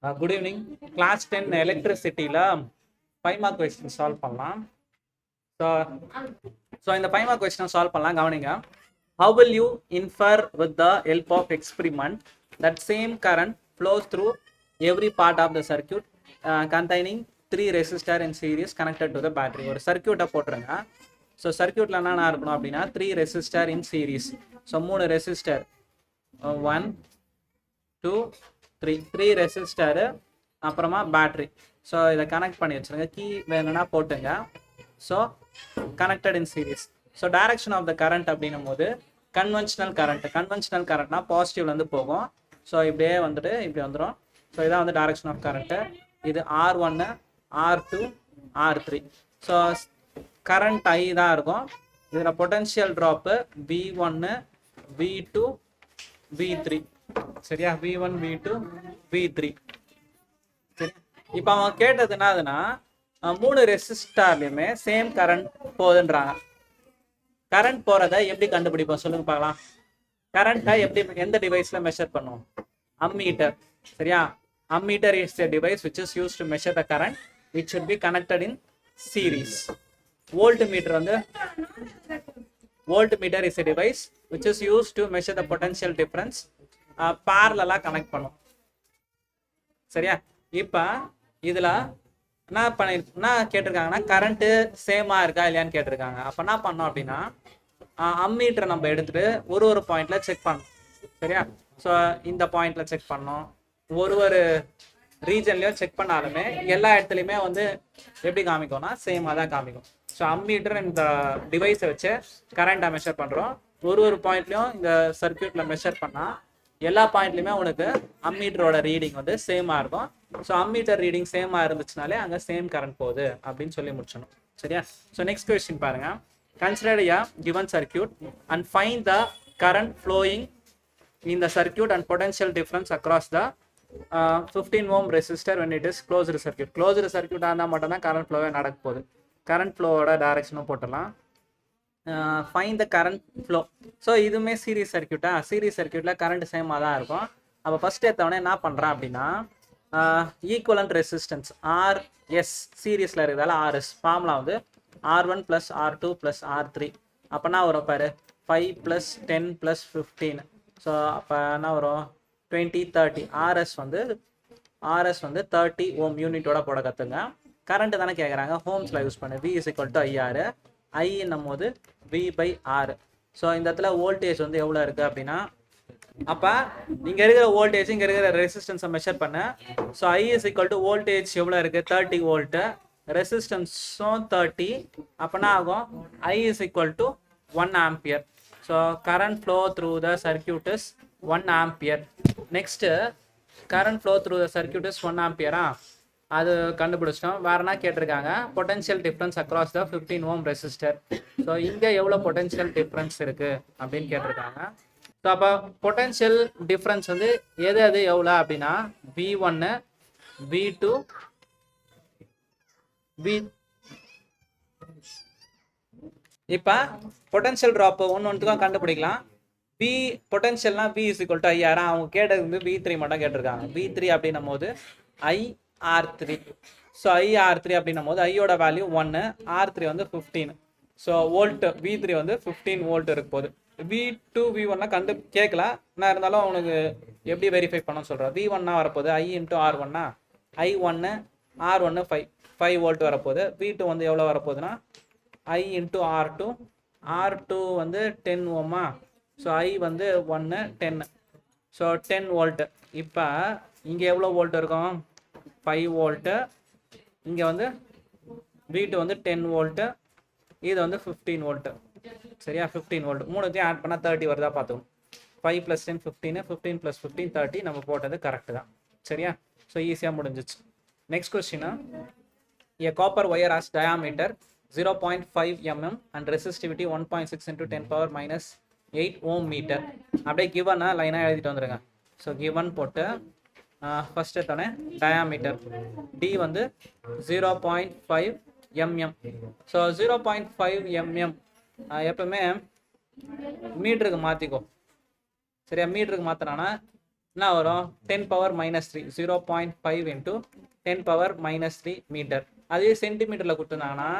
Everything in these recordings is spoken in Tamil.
Good evening. Class 10 electricity la 5 mark question solve பண்ணலாம். So இந்த 5 mark question solve பண்ணலாம் கவனிங்க. How will you infer with the help of experiment that same current flows through every part of the circuit containing 3 resistor in series connected to the battery? ஒரு சர்க்யூட்டை போட்டுருங்க. ஸோ சர்க்யூட்டில் என்னென்ன இருக்கணும் அப்படின்னா 3 resistor in series. So 3 resistor 1 2 3 resistor அப்புறமா பேட்ரி. ஸோ இதை கனெக்ட் பண்ணி வச்சுருங்க. கீ வேணும்னா போட்டுங்க. So connected in series. So direction of the current அப்படின்னும் போது கன்வென்ஷனல் கரண்ட்னா பாசிட்டிவ்லேருந்து போகும். ஸோ இப்படியே வந்துட்டு இப்படி வந்துடும். ஸோ இதான் வந்து டைரக்ஷன் ஆஃப் கரண்ட்டு. இது R1 R2 R3. So current ஐ தான் இருக்கும். இதில் potential drop V1 V2 V3. சரியா? V1 V2 V3. சரி, இப்போ அவன் கேட்டது என்னதுன்னா 3 ரெசிஸ்டர்லையுமே சேம் கரண்ட் போகுதுன்றாங்க. கரண்ட் போகிறத எப்படி கண்டுபிடிப்போம் சொல்லுங்க பார்க்கலாம். கரண்ட்டை எப்படி எந்த டிவைஸில் மெஷர் பண்ணுவோம்? அம்மீட்டர். சரியா? Ammeter is a device which is used to measure the current which should be connected in series. Voltmeter வந்து voltmeter is a device which is used to measure the potential difference parallel connect பண்ணும். சரியா? இப்போ இதில் என்ன கேட்டிருக்காங்கன்னா கரண்ட்டு சேமாக இருக்கா இல்லையான்னு கேட்டிருக்காங்க. அப்போ என்ன பண்ணோம் அப்படின்னா அம்மீட்டரை நம்ம எடுத்துகிட்டு ஒரு பாயிண்டில் செக் பண்ணணும். சரியா? ஸோ இந்த பாயிண்டில் செக் பண்ணோம். ஒரு ரீஜன்லையும் செக் பண்ணாலுமே எல்லா இடத்துலையுமே வந்து எப்படி காமிக்கும்னா சேமாக தான் காமிக்கும். ஸோ அம்மீட்டர் இந்த டிவைஸை வச்சு கரண்ட்டை மெஷர் பண்ணுறோம். ஒரு பாயிண்ட்லையும் இந்த சர்க்யூட்டில் மெஷர் பண்ணால் எல்லா பாயிண்ட்லையுமே உனக்கு அம்மீட்டரோட ரீடிங் வந்து சேமாக இருக்கும். ஸோ அம்மீட்டர் ரீடிங் சேமாக இருந்துச்சுனாலே அங்கே சேம் கரண்ட் போகுது அப்படின்னு சொல்லி முடிச்சணும். சரியா? ஸோ நெக்ஸ்ட் கொஸ்டின் பாருங்க. Consider a given circuit and find the current flowing in the circuit and potential difference across the 15 ohm resistor when it is closed circuit. Closed circuit இருந்தால் மட்டும்தான் கரண்ட் ஃப்ளோவே நடக்க போகுது. கரண்ட் ஃப்ளோவோட டைரக்ஷனும் போட்டலாம். Find the current flow. So இதுவுமே சீரீஸ் சர்க்யூட்டா? சீரீஸ் சர்க்யூட்டில் கரண்ட் சேமாக தான் இருக்கும். அப்போ ஃபஸ்ட் எடுத்தவொடனே என்ன பண்ணுறான் அப்படின்னா ஈக்குவலண்ட் ரெசிஸ்டன்ஸ் RS சீரீஸில் இருக்கிறதால RS ஃபார்முலா வந்து R1 + R2 + R3. அப்போனா வரும் பாரு 5 + 10 + 15. ஸோ அப்போ என்ன வரும் 20 30. RS வந்து 30 ஓம் யூனிட்டோட போட கற்றுங்க. கரண்ட்டு தானே கேட்குறாங்க, ஹோம்ஸில் யூஸ் பண்ணு. V = IR. I என்னும் போது V/R. ஸோ இந்த இடத்துல வோல்டேஜ் வந்து எவ்வளோ இருக்குது அப்படின்னா அப்போ இங்கே இருக்கிற வோல்டேஜ் இங்கே இருக்கிற ரெசிஸ்டன்ஸை மெஷர் பண்ண. ஸோ I = வோல்டேஜ் எவ்வளோ இருக்குது 30 வோல்ட்டு, ரெசிஸ்டன்ஸும் 30. அப்போனா ஆகும் I = 1 ampere. So current flow through the circuit is 1 ampere. Next current flow through the circuit is 1 ஆம்பியரா? அது கண்டுபிடிச்சிட்டோம். வேறு என்ன கேட்டிருக்காங்க? Potential difference across the 15 ohm resistor. So இங்கே எவ்வளோ பொட்டன்ஷியல் டிஃப்ரென்ஸ் இருக்குது அப்படின்னு கேட்டிருக்காங்க. ஸோ அப்போ பொட்டன்ஷியல் டிஃப்ரென்ஸ் வந்து எது எவ்வளோ அப்படின்னா V1 V2 V. இப்போ பொட்டன்ஷியல் ட்ராப் ஒன்றுக்கும் கண்டுபிடிக்கலாம். V பொட்டன்ஷியல்னா V = IR. அவங்க கேட்டது வந்து V3 மட்டும் கேட்டிருக்காங்க. V3 அப்படின்னும் போது IR3. ஸோ IR3 அப்படின்னும் போது ஐயோட வேல்யூ 1, R3 வந்து 15. ஸோ வோல்ட் V3 வந்து 15 வோல்ட் இருக்க போகுது. V2 V1 கேட்கல. என்ன இருந்தாலும் அவனுக்கு எப்படி வெரிஃபை பண்ண சொல்கிறேன். V1 வரப்போகுது I × R1 I1 R1 5 volt வரப்போகுது. V2 வந்து எவ்வளோ வரப்போகுதுன்னா I × R2. R2 வந்து 10 ஓமா. ஸோ I வந்து 1 10. So 10 volt. இப்போ இங்கே எவ்வளோ வோல்ட் இருக்கும் 5 வோல்ட்டு. இங்கே வந்து V2 வந்து 10 வோல்ட்டு. இது வந்து 15 வோல்ட்டு. சரியா? 15 வோல்ட். மூணுத்தையும் ஆட் பண்ணால் 30 வருதா பார்த்துக்கணும். 5 + 10 15, 15 + 15 30. நம்ம போட்டது கரெக்டு தான். சரியா? ஸோ ஈஸியாக முடிஞ்சிச்சு. நெக்ஸ்ட் கொஸ்டினா a copper wire has diameter 0.5 mm and resistivity 1.6 × 10⁻⁻8 Om metre. அப்படியே கிவனா லைனாக எழுதிட்டு வந்துடுங்க. ஸோ கிவன் போட்டு ஃபஸ்ட் எடுத்தோடனே டயாமீட்டர் D வந்து 0.5 mm. ஸோ 0.5 mm எப்பவுமே மீட்டருக்கு மாற்றிக்கோ. சரியா? மீட்டருக்கு மாற்றினானா என்ன வரும் 10 power minus 3 0.5 into 10 power minus 3 metre. அதே சென்டிமீட்டரில் கொடுத்துருந்தாங்கன்னா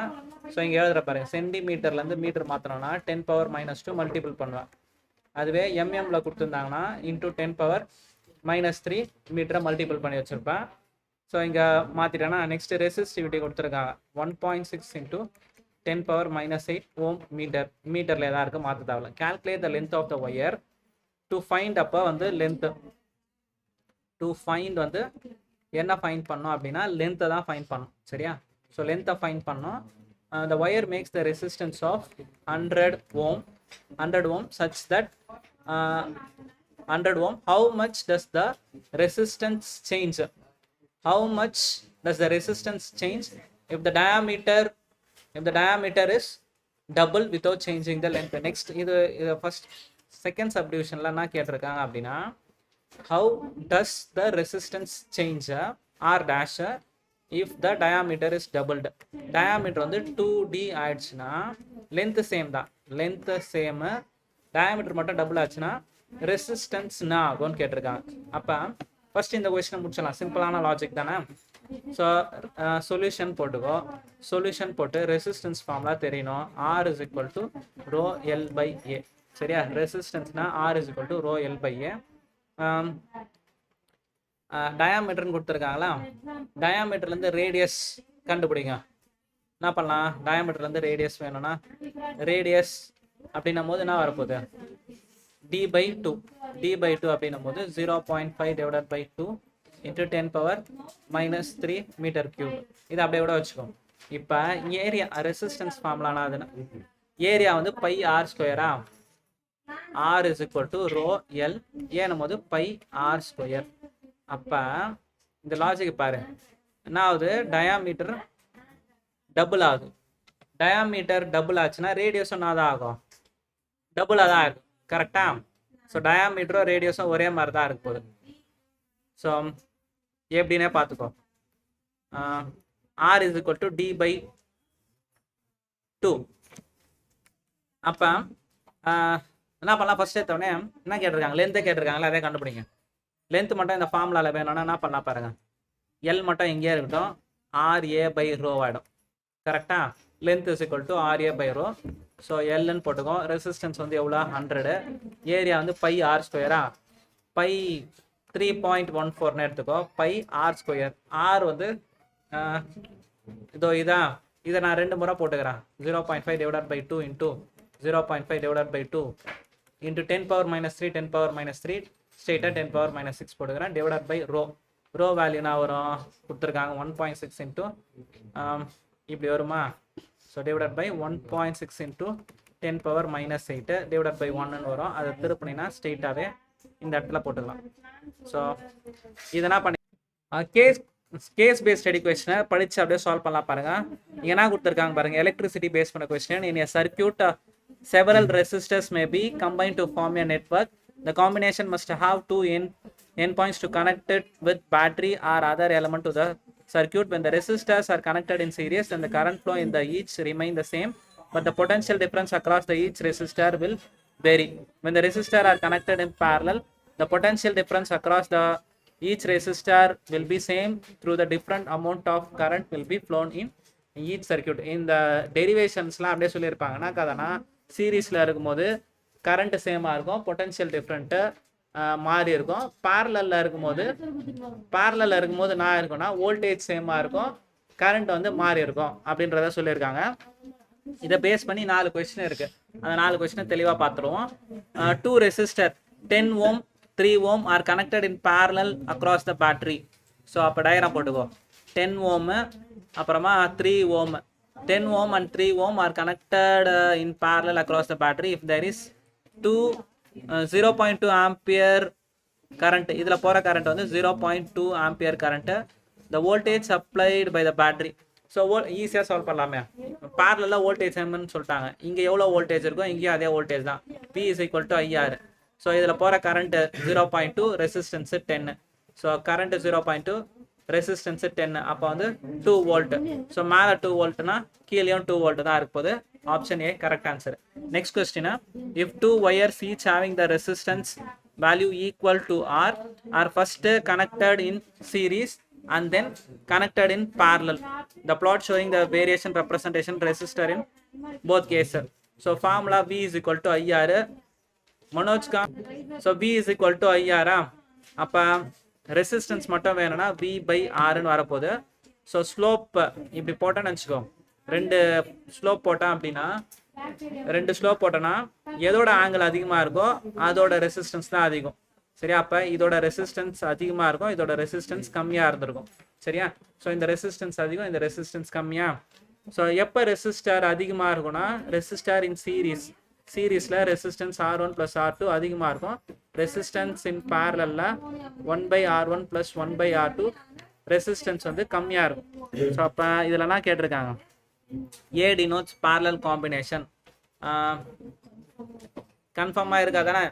ஸோ இங்கே எழுதுற பாருங்க, சென்டிமீட்டர்லேருந்து மீட்டர் மாற்றினோன்னா 10 பவர் மைனஸ் 2 மல்டிபிள் பண்ணுவேன். அதுவே எம்எம்ல கொடுத்துருந்தாங்கன்னா இன்ட்டு 10 பவர் மைனஸ் 3 மீட்டரை மல்டிபிள் பண்ணி வச்சுருப்பேன். ஸோ இங்கே மாற்றிட்டேன்னா நெக்ஸ்ட் ரெசிஸ்டிவிட்டி கொடுத்துருக்காங்க 1.6 இன்ட்டு 10 பவர் மைனஸ் 8 ஓம் மீட்டர். மீட்டரில் எதாவது இருக்குது, மாற்ற தேவையில்ல. Calculate the length of the wire to find. அப்போ வந்து லென்த்து டு ஃபைண்ட் வந்து என்ன ஃபைண்ட் பண்ணோம் அப்படின்னா லென்த்தை தான் ஃபைண்ட் பண்ணோம். சரியா? ஸோ லென்த்தை ஃபைண்ட் பண்ணோம். the wire makes the resistance of 100 ohm such that 100 ohm. How much does the resistance change? How much does the resistance change if the diameter is double without changing the length? Next இது first second subdivisionல என்ன கேட்டிருக்காங்க அப்படின்னா how does the resistance change r dash if the diameter is doubled. diameter வந்து 2d ஆயிடுச்சுன்னா length same தான், length same, diameter மட்டும் டபுள் ஆச்சுன்னா ரெசிஸ்டன்ஸ் என்ன ஆகும்னு கேட்டிருக்காங்க. அப்போ ஃபர்ஸ்ட் இந்த கொஸ்டினை முடிச்சலாம், சிம்பிளான லாஜிக் தானே. ஸோ சொல்யூஷன் போட்டுக்கோ, சொல்யூஷன் போட்டு ரெசிஸ்டன்ஸ் ஃபார்முலா தெரியணும். r is equal to rho l by a. சரியா? ரெசிஸ்டன்ஸ்னா r is equal to rho l by a. டயாமீட்டர்னு கொடுத்துருக்காங்களா, டயாமீட்டர்லேருந்து ரேடியஸ் கண்டுபிடிங்க. என்ன பண்ணலாம்? டயாமீட்டர்லேருந்து ரேடியஸ் வேணும்னா ரேடியஸ் அப்படின்னும் போது என்ன வரப்போகுது d/2. d/2 அப்படின்னும் போது 0.5 divided by 2 into 10 power minus 3 meter cube. இது அப்படியே கூட வச்சுக்கோ. இப்போ ஏரியா ரெசிஸ்டன்ஸ் ஃபார்முலானா அதுன்னா ஏரியா வந்து பை ஆர் ஸ்கொயரா, r is equal to rho l ஏன்னும் போது பை ஆர் ஸ்கொயர். அப்போ இந்த லாஜிக் பாரு, என்ன ஆகுது? டயாமீட்டர் டபுள் ஆகுது. டயாமீட்டர் டபுள் ஆச்சுன்னா ரேடியஸும் என்ன தான் ஆகும்? டபுளாக தான் இருக்கும். கரெக்டா? ஸோ டயாமீட்டரும் ரேடியஸும் ஒரே மாதிரி தான் இருக்க போகுது. ஸோ எப்படின்னே பார்த்துக்கோ. r is equal to d/2. அப்போ என்ன பண்ணலாம்? ஃபர்ஸ்ட் எடுத்தோடனே என்ன கேட்டிருக்காங்க? லென்த்தை கேட்டிருக்காங்களா, அதே கண்டுபிடிங்க. லென்த் மட்டும் இந்த ஃபார்முலாவில் வேணும்னா என்ன பண்ணலாம் பாருங்க, எல் மட்டும் எங்கேயே இருக்கட்டும், RA/ρ ஆகிடும். கரெக்டா? Length is equal to RA/ρ. So எல்ன்னு போட்டுக்கோ. ரெசிஸ்டன்ஸ் வந்து எவ்வளோ? 100. ஏரியா வந்து பை ஆர் ஸ்கொயரா, பை 3.14ன்னு எடுத்துக்கோ. Pi R square. ஆர் வந்து இதை நான் 2 முறை போட்டுக்கிறேன். 0.5 divided by 2 into 0.5 divided by 2 into 10 power minus 3 10 power minus 3 ஸ்ட்ரெயிட்டாக 10 power minus 6 போட்டுக்கிறேன். Divided by rho. ரோ வேல்யூனா வரும் கொடுத்துருக்காங்க 1.6 இன்ட்டு இப்படி வருமா? So divided by 1.6 into 10 power minus 8 divided by 1ன்னு வரும். அதை திருப்பினா ஸ்ட்ரெயிட்டாகவே இந்த இடத்துல போட்டுக்கலாம். ஸோ இதெல்லாம் பண்ணி கேஸ் பேஸ்ட் ஸ்டடி கொஸ்டினை படித்து அப்படியே சால்வ் பண்ணலாம் பாருங்க. இங்கே என்ன கொடுத்துருக்காங்க பாருங்க, எலக்ட்ரிசிட்டி பேஸ் பண்ண question. In a circuit several resistors may be combined to form a network. The combination must have two endpoints to connect it with battery or other element to the circuit. When the resistors are connected in series, then the current flow in the each remain the same, but the potential difference across the each resistor will vary. When the resistors are connected in parallel, the potential difference across the each resistor will be same through the different amount of current will be flown in each circuit. இந்த டெரிவேஷன்ஸ்லாம் அப்படியே சொல்லியிருப்பாங்கன்னா கதைனா சீரீஸில் இருக்கும்போது கரண்ட் சேமாக இருக்கும், பொட்டன்ஷியல் டிஃப்ரெண்ட்டு மாறி இருக்கும். பேரலில் இருக்கும்போது நான் இருக்கும்னா வோல்டேஜ் சேமாக இருக்கும், கரண்ட் வந்து மாறி இருக்கும் அப்படின்றத சொல்லியிருக்காங்க. இதை பேஸ் பண்ணி 4 கொஸ்டின் இருக்குது. அந்த 4 கொஸ்டினை தெளிவாக பார்த்துருவோம். 2 resistor 10 ohm 3 ohm R connected in parallel across the battery. So அப்போ டயக்ராம் போட்டுக்கோ. 10 ohm அப்புறமா 3 ohm. 10 ohm and 3 ohm are connected in parallel across the battery. If there is 0.2 ampere current, இதில் போகிற கரண்ட் வந்து 0.2 ampere current, the voltage supplied by the battery. So ஈஸியாக சால்வ் பண்ணலாமே. பேரலில் வோல்டேஜ் எம்னு சொல்லிட்டாங்க. இங்கே எவ்வளோ வோல்டேஜ் இருக்கோ இங்கேயும் அதே வோல்டேஜ் தான். P is equal to IR. So இதில் போகிற current 0.2, resistance 10. So current 0.2, resistance 10. அப்போ வந்து 2 volt. ஸோ மேலே 2 voltனா கீழேயும் 2 volt தான் இருக்க போது. Option A correct answer. Next question, if 2 wires each having the resistance value equal to R are first connected in series and then connected in parallel. The plot showing the variation representation resistor in both cases. So formula V is equal to IR. Manoj ka, so V is equal to IR. அப்போ ரெசிஸ்டன்ஸ் மட்டும் வேணும்னா V by Rன்னு வரப்போகுது. ஸோ ஸ்லோப் இப்படி போட்டோன்னு வச்சுக்கோ, ரெண்டு ஸ்லோப் போட்டான் அப்படின்னா, ரெண்டு ஸ்லோப் போட்டோன்னா எதோட ஆங்கிள் அதிகமாக இருக்கோ அதோட ரெசிஸ்டன்ஸ் தான் அதிகம். சரியா? அப்போ இதோட ரெசிஸ்டன்ஸ் அதிகமாக இருக்கும், இதோட ரெசிஸ்டன்ஸ் கம்மியாக இருந்திருக்கும். சரியா? ஸோ இந்த ரெசிஸ்டன்ஸ் அதிகம், இந்த ரெசிஸ்டன்ஸ் கம்மியாக. ஸோ எப்போ ரெசிஸ்டார் அதிகமாக இருக்கும்னா ரெசிஸ்டார் இன் சீரீஸில் ரெசிஸ்டன்ஸ் R1 + R2 அதிகமாக இருக்கும். ரெசிஸ்டன்ஸ் இன் பேரலில் 1/R1 + 1/R2 ரெசிஸ்டன்ஸ் வந்து கம்மியாக இருக்கும். ஸோ அப்போ இதில் என்ன கேட்டிருக்காங்க, A denotes parallel combination. கன்ஃபார்மாக இருக்காதானே?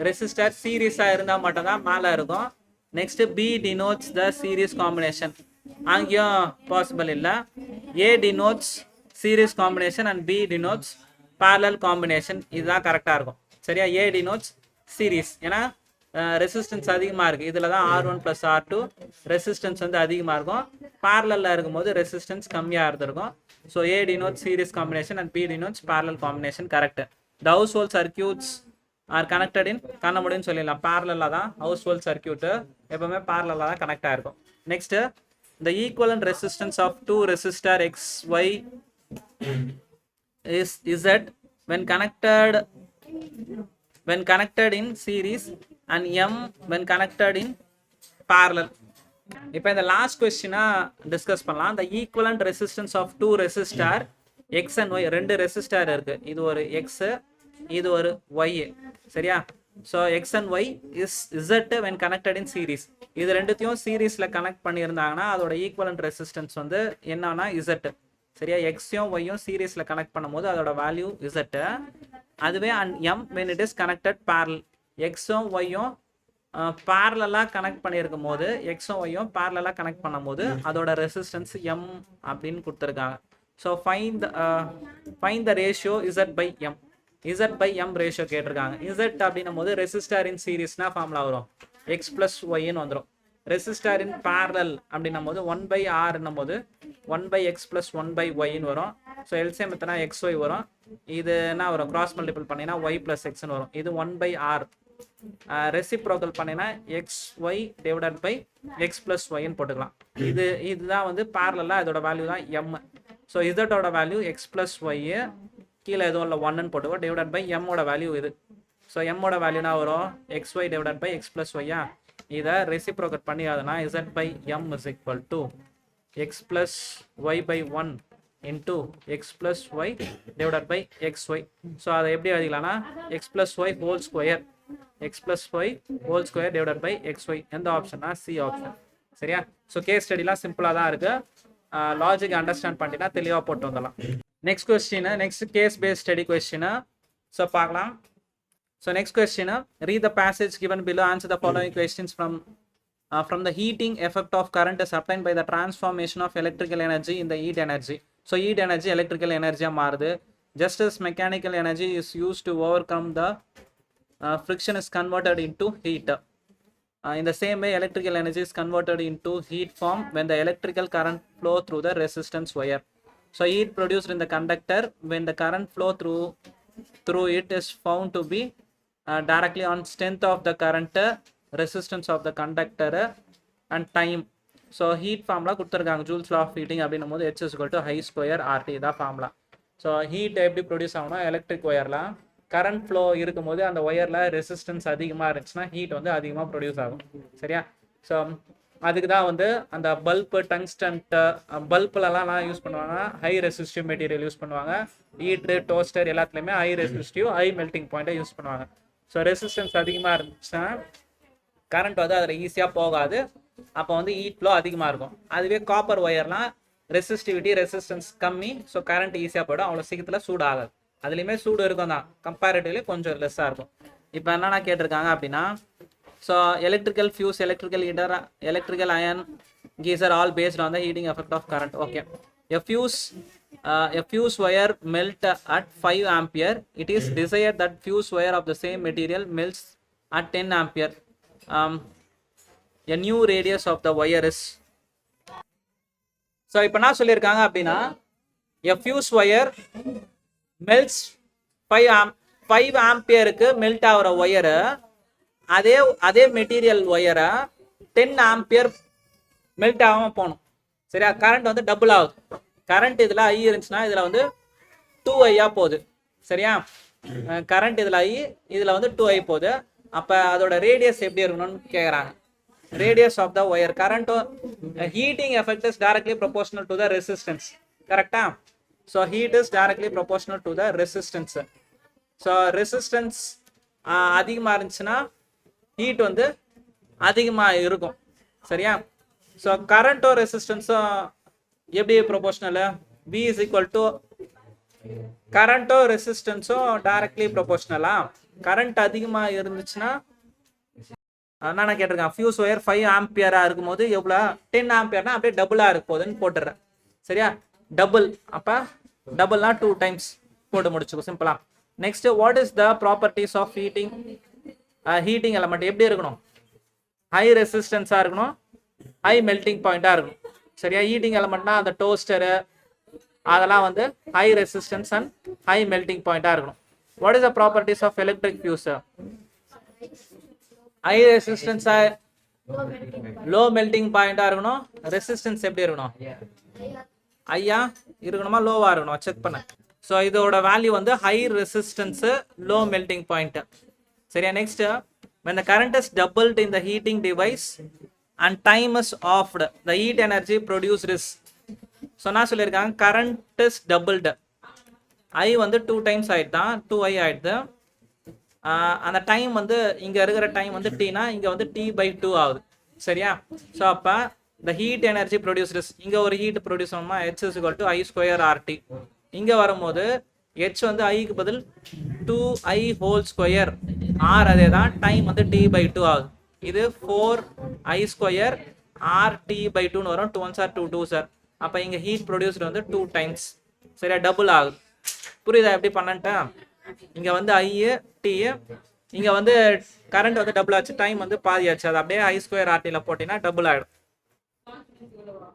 ரெசிஸ்டர் சீரீஸாக இருந்தால் மட்டும்தான் மேலே இருக்கும். Next B denotes the series combination. அங்கேயும் பாசிபிள் இல்லை. A denotes series combination and B denotes parallel combination. இதுதான் கரெக்டாக இருக்கும். சரியா? A denotes series, ஏன்னா ரெசிஸ்டன்ஸ் அதிகமாக இருக்குது. இதில் தான் R1 + R2 ரெசிஸ்டன்ஸ் வந்து அதிகமாக இருக்கும். பேரலில் இருக்கும்போது ரெசிஸ்டன்ஸ் கம்மியாக இருந்திருக்கும். So A denotes series combination and B denotes parallel combination. Correct. The household circuits are connected in, பண்ண முடியும்னு சொல்லிடலாம். பேரலில் தான் ஹவுஸ்ஹோல்ட் சர்க்கியூட்டு எப்பவுமே பேரலில் தான் கனெக்ட் ஆகிருக்கும். Next, the equivalent resistance of two resistor XY is Z when connected in series and M when connected in parallel. இப்போ இந்த லாஸ்ட் கொஸ்டினா டிஸ்கஸ் பண்ணலாம். the equivalent resistance of two resistor X and Y, ரெண்டு ரெசிஸ்டார் இருக்கு. இது ஒரு X, இது ஒரு Y. சரியா? So X and Y is Z when connected in series. இது ரெண்டுத்தையும் சீரீஸில் கனெக்ட் பண்ணியிருந்தாங்கன்னா அதோட ஈக்குவலண்ட் ரெசிஸ்டன்ஸ் வந்து என்னன்னா Z. சரியா? எக்ஸையும் ஒய்யும் சீரீஸில் கனெக்ட் பண்ணும்போது அதோட வேல்யூ Z. அதுவே M when it is connected parallel. எக்ஸும் ஒய்யும் பேரலாக கனெக்ட் பண்ணியிருக்கும் போது, எக்ஸும் ஒய்யும் பேரலாக கனெக்ட் பண்ணும்போது அதோட ரெசிஸ்டன்ஸ் M அப்படின்னு கொடுத்துருக்காங்க. So find the ratio Z/M. Z/M ratio கேட்டிருக்காங்க. Z அப்படின்னும் போது ரெசிஸ்டார் இன் சீரீஸ்னா ஃபார்முலா வரும், X + Yன்னு வந்துடும். ரெசிஸ்டார் இன் பேரலல் அப்படின்னும் போது 1/R போது 1/X + 1/Yன்னு வரும். ஸோ எல்சிஎம் எத்தனா XY வரும். இது என்ன வரும்? கிராஸ் மல்டிபிள் பண்ணினா Y + Xன்னு வரும். இது 1/R. ரெசிப்ரோக்கல் பண்ணினா XY / X + Yன்னு போட்டுக்கலாம். இதுதான் வந்து பேரலாக இதோட வேல்யூ தான் M. ஸோ இதோட வேல்யூ X + Y, கீழே எதுவும் இல்லை 1ன்னு போட்டுக்கோ, டிவைடட் பை M-ஓட வேல்யூ இது. ஸோ M-ஓட வேல்யூனா வரும் XY / X + Y. இதை ரெசிப்ரோக்கேட் பண்ணி அதுனா Z/M is equal to X + Y/1 into X + Y divided by XY. So அதை எப்படி எழுதிக்கலாம்னா X + Y whole square, X + Y whole square divided by XY. எந்த ஆப்ஷன்னா? C option. சரியா? ஸோ கேஸ் ஸ்டடிலாம் சிம்பிளாக தான் இருக்கு. லாஜிக் அண்டர்ஸ்டாண்ட் பண்ணிட்டா தெளிவாக போட்டு வந்துடலாம். Next question, next case based study question. So பார்க்கலாம். So next question, read the passage given below, answer the following questions from the heating effect of current is obtained by the transformation of electrical energy in the heat energy. So heat energy electrical energy மாறுது. Just as mechanical energy is used to overcome the friction is converted into heat. In the same way, electrical energy is converted into heat form when the electrical current flow through the resistance wire. So heat produced in the conductor when the current flow through it is found to be directly on strength of the current, resistance of the conductor and time. So heat formula கொடுத்துருக்காங்க, Joule's law of heating அப்படின்னும் போது H is equal to I square RT தான் ஃபார்முலா. ஸோ ஹீட் எப்படி ப்ரொடியூஸ் ஆகும்னா எலக்ட்ரிக் ஒயரில் கரண்ட் ஃப்ளோ இருக்கும்போது அந்த ஒயரில் ரெசிஸ்டன்ஸ் அதிகமாக இருந்துச்சுன்னா ஹீட் வந்து அதிகமாக ப்ரொடியூஸ் ஆகும். சரியா? ஸோ அதுக்கு தான் வந்து அந்த பல்பு, டங்ஸ்டன்ட் பல்புலலாம் யூஸ் பண்ணுவாங்க, ஹை ரெசிஸ்டிவ் மெட்டீரியல் யூஸ் பண்ணுவாங்க. ஹீட்ரு, டோஸ்டர் எல்லாத்துலேயுமே ஹை ரெசிஸ்டிவ், ஹை மெல்டிங் பாயிண்ட்டை யூஸ் பண்ணுவாங்க. ஸோ ரெசிஸ்டன்ஸ் அதிகமாக இருந்துச்சுன்னா கரண்ட் வந்து அதில் ஈஸியாக போகாது, அப்போ வந்து ஹீட் ஃப்ளோ அதிகமாக இருக்கும். அதுவே காப்பர் ஒயர்லாம் ரெசிஸ்டிவிட்டி, ரெசிஸ்டன்ஸ் கம்மி, ஸோ கரண்ட் ஈஸியாக போய்டும், அவ்வளோ சீக்கிரத்தில் சூடு ஆகாது. அதுலேயுமே சூடு இருக்கும் தான், கம்பேரிட்டிவ்லி கொஞ்சம் லெஸ்ஸாக இருக்கும். இப்போ என்னென்ன கேட்டிருக்காங்க அப்படின்னா, so electrical fuse, electrical heater, electrical iron geyser all based on the heating effect of current. Okay. A fuse wire melt at 5 ampere. It is desired that fuse wire of the same material melts at 10 ampere. A new radius of the wire is. So இப்போ என்ன சொல்லியிருக்காங்க அப்படின்னா a fuse wire melts 5 ஆம்பியருக்கு melt ஆகிற ஒயரு அதே மெட்டீரியல் ஒயரை 10 ஆம்பியர் மெல்ட் ஆகாமல் போகணும். சரியா? கரண்ட் வந்து டபுள் ஆகுது. கரண்ட் இதில் ஐ இருந்துச்சுன்னா இதில் வந்து 2i போகுது. சரியா? கரண்ட் இதில் ஐ இதில் வந்து 2i போகுது. அப்போ அதோட ரேடியஸ் எப்படி இருக்கணும்னு கேட்குறாங்க. radius of the wire. Current heating effect is directly proportional to the resistance. Correct? So heat is directly proportional to the resistance. So resistance அதிகமாக இருந்துச்சுன்னா heat வந்து அதிகமாக இருக்கும். சரியா? So current ரெசிஸ்டன்ஸும் எப்படி proportional? V is equal to current ரெசிஸ்டன்ஸும் directly ப்ரொபோர்ஷனலா? கரண்ட் அதிகமாக இருந்துச்சுன்னா நான் கேட்டிருக்கேன் ஃபியூஸ் ஒயர் 5 ஆம்பியரா இருக்கும்போது எவ்வளோ 10 ஆம்பியர்னா அப்படியே டபுளாக இருக்க போகுதுன்னு போட்டுடுறேன். சரியா? டபுள் அப்போ டபுள்னா 2 டைம்ஸ் போட்டு முடிச்சுக்கோ சிம்பிளா. Next what is the properties of heating element எப்படி இருக்கணும்? ஹை ரெசிஸ்டன்ஸாக இருக்கணும், ஹை மெல்டிங் பாயிண்டாக இருக்கணும். சரியா? ஹீட்டிங் எலமெண்ட்னா அந்த டோஸ்டரு அதெல்லாம் வந்து high resistance and high melting பாயிண்டாக இருக்கணும். What is the properties of electric fuse? High ரெசிஸ்டன்ஸா லோ மெல்டிங் பாயிண்டா இருக்கணும். ரெசிஸ்டன்ஸ் எப்படி இருக்கணும்? ஐயா இருக்கணுமா லோவா இருக்கணும்? செக் பண்ண. ஸோ இதோட வேல்யூ வந்து high resistance low melting point. சரியா? Next when the current is doubled in the heating device and time is offed, the heat energy produced is. So நான் சொல்லியிருக்காங்க current is doubled. ஐ வந்து 2 டைம்ஸ் ஆயிடுதான் 2i ஆயிடுது. அந்த டைம் வந்து இங்கே இருக்கிற டைம் வந்து டீனா இங்கே வந்து t/2 ஆகுது. சரியா? ஸோ அப்போ the heat energy produced is இங்கே ஒரு ஹீட் ப்ரொடியூஸ் ஆகுமா h is equal to I square RT. இங்கே வரும்போது h வந்து ஐக்கு பதில் 2i whole square r அதே தான் டைம் வந்து t/2 ஆகுது. இது 4i square RT/2ன்னு வரும். 2 1s are 2 2s are. அப்போ இங்கே ஹீட் ப்ரொடியூஸ்டு வந்து 2 டைம்ஸ். சரியா? டபுள் ஆகுது. புரியுதா எப்படி பண்ணன்ட்டா? இங்கே வந்து ஐ டி இங்கே வந்து கரண்ட் வந்து டபுள் ஆச்சு, டைம் வந்து பாதி ஆச்சு. அது அப்படியே I square RTல போட்டிங்கன்னா டபுள் ஆகிடும்.